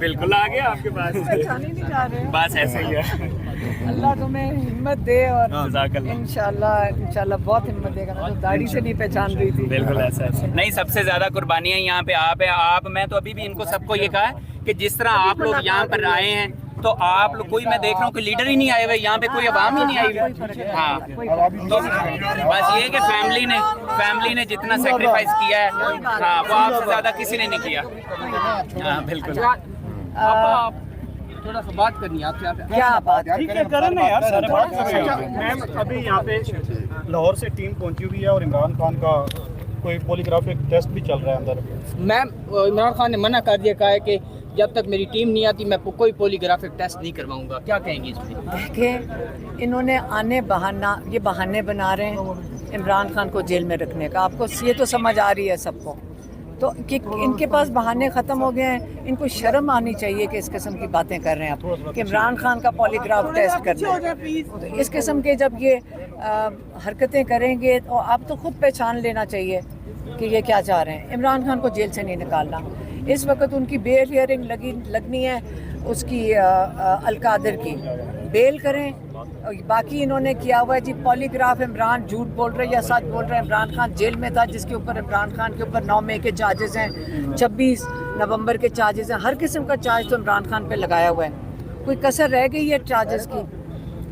بالکل آ گیا آپ کے پاس. پہچانے نہیں جا رہے ہیں. بس ایسے ہی ہے. اللہ تمہیں ہمت دے اور جزاک اللہ. انشاءاللہ بہت ہمت دے گا. میں تو داڑھی سے نہیں پہچان رہی تھی. بالکل ایسا ہے. نہیں سب سے زیادہ قربانیاں یہاں پہ آپ ہے. آپ میں تو ابھی بھی ان کو سب کو یہ کہا ہے کہ جس طرح آپ لوگ یہاں پر آئے ہیں تو آپ لوگ کوئی میں دیکھ رہا ہوں کہ لیڈر ہی نہیں آئے ہوئے یہاں پہ, کوئی عوام ہی نہیں آئی ہوئی. ہاں تو بس یہ کہ فیملی نے جتنا سیکریفائس کیا ہے ہاں وہ آپ سے زیادہ کسی نے نہیں کیا. ہاں بالکل. تھوڑا سا بات کرنی ہے آپ سے. کیا بات ٹھیک ہے کریں نا یار سارے بات کر رہے ہیں. میم ابھی یہاں پہ لاہور سے ٹیم پہنچی ہوئی ہے اور عمران خان کا کوئی پولیگرافک ٹیسٹ بھی چل رہا ہے اندر. میم عمران خان نے منع کر دیا, کہا ہے کہ جب تک میری ٹیم نہیں آتی میں کوئی پولیگرافک ٹیسٹ نہیں کرواؤں گا. کیا کہیں گے اس پہ؟ دیکھیں انہوں نے یہ بہانے بنا رہے ہیں عمران خان کو جیل میں رکھنے کا. آپ کو یہ تو سمجھ آ رہی ہے سب کو, تو کہ ان کے پاس بہانے ختم ہو گئے ہیں. ان کو شرم آنی چاہیے کہ اس قسم کی باتیں کر رہے ہیں آپ کہ عمران خان کا پولیگراف ٹیسٹ کرنا ہے. تو اس قسم کے جب یہ حرکتیں کریں گے تو آپ تو خود پہچان لینا چاہیے کہ یہ کیا چاہ رہے ہیں. عمران خان کو جیل سے نہیں نکالنا. اس وقت ان کی بیل ہیئرنگ لگنی ہے اس کی القادر کی. بیل کریں. باقی انہوں نے کیا ہوا ہے جی پولیگراف عمران جھوٹ بول رہے یا سچ بول رہے ہیں. عمران خان جیل میں تھا جس کے اوپر عمران خان کے اوپر 9 مئی کے چارجز ہیں, 26 نومبر کے چارجز ہیں. ہر قسم کا چارج تو عمران خان پہ لگایا ہوا ہے. کوئی کسر رہ گئی ہے چارجز کی؟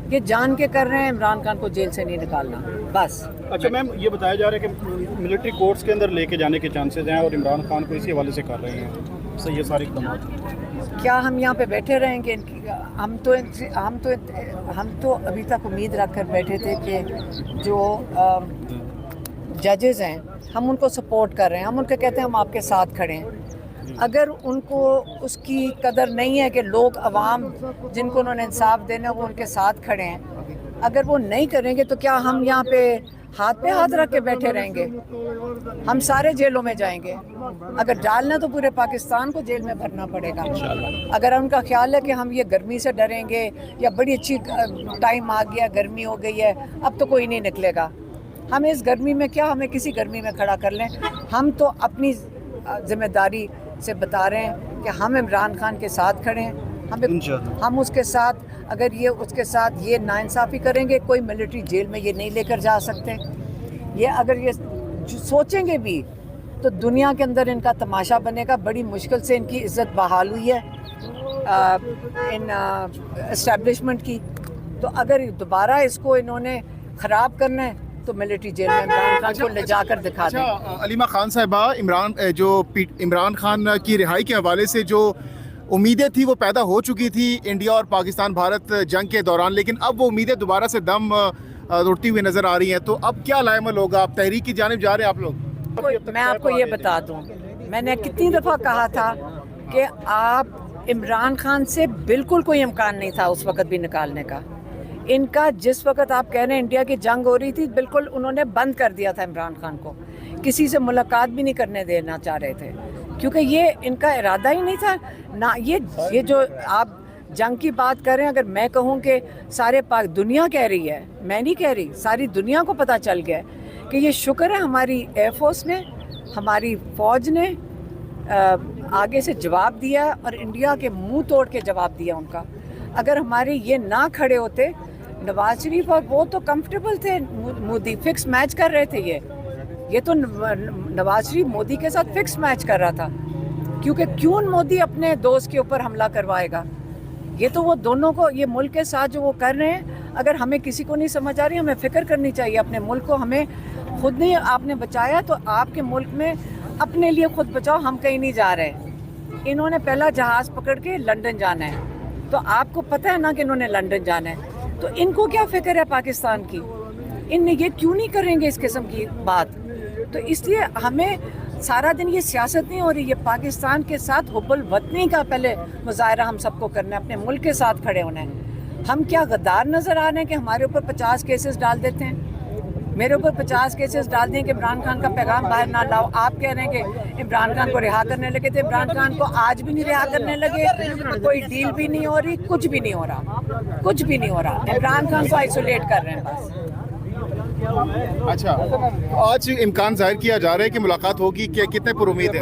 یہ جان کے کر رہے ہیں عمران خان کو جیل سے نہیں نکالنا بس. اچھا میم یہ بتایا جا رہا ہے کہ ملٹری کورٹس کے اندر لے کے جانے کے چانسز ہیں اور عمران خان کو اسی حوالے سے کر رہے ہیں. صحیح ہے ساری اقدامات. کیا ہم یہاں پہ بیٹھے رہیں گے؟ ہم تو ابھی تک امید رکھ کر بیٹھے تھے کہ جو ججز ہیں ہم ان کو سپورٹ کر رہے ہیں. ہم ان کو کہتے ہیں ہم آپ کے ساتھ کھڑے ہیں. اگر ان کو اس کی قدر نہیں ہے کہ لوگ عوام جن کو انہوں نے انصاف دینا وہ ان کے ساتھ کھڑے ہیں, اگر وہ نہیں کریں گے تو کیا ہم یہاں پہ ہاتھ رکھ کے بیٹھے رہیں گے؟ ہم سارے جیلوں میں جائیں گے. اگر ڈالنا تو پورے پاکستان کو جیل میں بھرنا پڑے گا. اگر ان کا خیال ہے کہ ہم یہ گرمی سے ڈریں گے یا بڑی اچھی ٹائم آ گیا گرمی ہو گئی ہے اب تو کوئی نہیں نکلے گا, ہم اس گرمی میں کیا ہمیں کسی گرمی میں کھڑا کر لیں. ہم تو اپنی ذمہ داری سے بتا رہے ہیں کہ ہم عمران خان کے ساتھ کھڑے ہیں. ہم اس کے ساتھ اگر یہ اس کے ساتھ یہ ناانصافی کریں گے کوئی ملٹری جیل میں یہ نہیں لے کر جا سکتے. یہ اگر یہ سوچیں گے بھی تو دنیا کے اندر ان کا تماشا بنے گا. بڑی مشکل سے ان کی عزت بحال ہوئی ہے ان اسٹیبلشمنٹ کی. تو اگر دوبارہ اس کو انہوں نے خراب کرنا ہے تو ملٹری جیل میں عمران خان کو لے جا کر دکھا دیں. علیمہ خان صاحبہ, عمران خان کی رہائی کے حوالے سے جو امیدیں تھی وہ پیدا ہو چکی تھی انڈیا اور پاکستان بھارت جنگ کے دوران, لیکن اب وہ امیدیں دوبارہ سے دم اڑتی ہوئی نظر آ رہی ہیں. تو اب کیا لائے عمل ہوگا؟ آپ تحریک کی جانب جا رہے ہیں آپ لوگ؟ میں آپ کو یہ بتا دوں, میں نے کتنی دفعہ کہا تھا کہ آپ عمران خان سے بالکل کوئی امکان نہیں تھا اس وقت بھی نکالنے کا. ان کا جس وقت آپ کہہ رہے ہیں انڈیا کی جنگ ہو رہی تھی بالکل انہوں نے بند کر دیا تھا عمران خان کو. کسی سے ملاقات بھی نہیں کرنے دینا چاہ رہے تھے کیونکہ یہ ان کا ارادہ ہی نہیں تھا نہ. یہ جو آپ جنگ کی بات کر رہے ہیں, اگر میں کہوں کہ سارے دنیا کہہ رہی ہے, میں نہیں کہہ رہی, ساری دنیا کو پتہ چل گیا کہ یہ شکر ہے ہماری ایئر فورس نے, ہماری فوج نے آگے سے جواب دیا اور انڈیا کے منہ توڑ کے جواب دیا ان کا. اگر ہمارے یہ نہ کھڑے ہوتے, نواز شریف اور وہ تو کمفرٹیبل تھے, مودی فکس میچ کر رہے تھے. یہ تو نواز شریف مودی کے ساتھ فکس میچ کر رہا تھا کیونکہ کیوں مودی اپنے دوست کے اوپر حملہ کروائے گا. یہ تو وہ دونوں کو, یہ ملک کے ساتھ جو وہ کر رہے ہیں, اگر ہمیں کسی کو نہیں سمجھ آ رہی ہمیں فکر کرنی چاہیے اپنے ملک کو. ہمیں خود نہیں آپ نے بچایا تو آپ کے ملک میں اپنے لیے خود بچاؤ, ہم کہیں نہیں جا رہے. انہوں نے پہلا جہاز پکڑ کے لنڈن جانا ہے تو آپ کو پتہ ہے نا کہ انہوں نے لنڈن جانا ہے, تو ان کو کیا فکر ہے پاکستان کی؟ ان یہ کیوں نہیں کریں گے اس قسم کی بات؟ تو اس لیے ہمیں سارا دن یہ سیاست نہیں ہو رہی, یہ پاکستان کے ساتھ حب الوطنی کا پہلے مظاہرہ ہم سب کو کرنا ہے, اپنے ملک کے ساتھ کھڑے ہونا ہے. ہم کیا غدار نظر آ رہے ہیں کہ ہمارے اوپر 50 کیسز ڈال دیتے ہیں؟ میرے اوپر 50 کیسز ڈال دیں کہ عمران خان کا پیغام باہر نہ لاؤ. آپ کہہ رہے ہیں کہ عمران خان کو رہا کرنے لگے تھے, عمران خان کو آج بھی نہیں رہا کرنے لگے, کوئی ڈیل بھی نہیں ہو رہی, کچھ بھی نہیں ہو رہا, کچھ بھی نہیں ہو رہا. عمران خان کو آئسولیٹ کر رہے ہیں بس. اچھا, آج امکان ظاہر کیا جا رہا ہے کہ ملاقات ہوگی, کیا کتنے پر امید ہے؟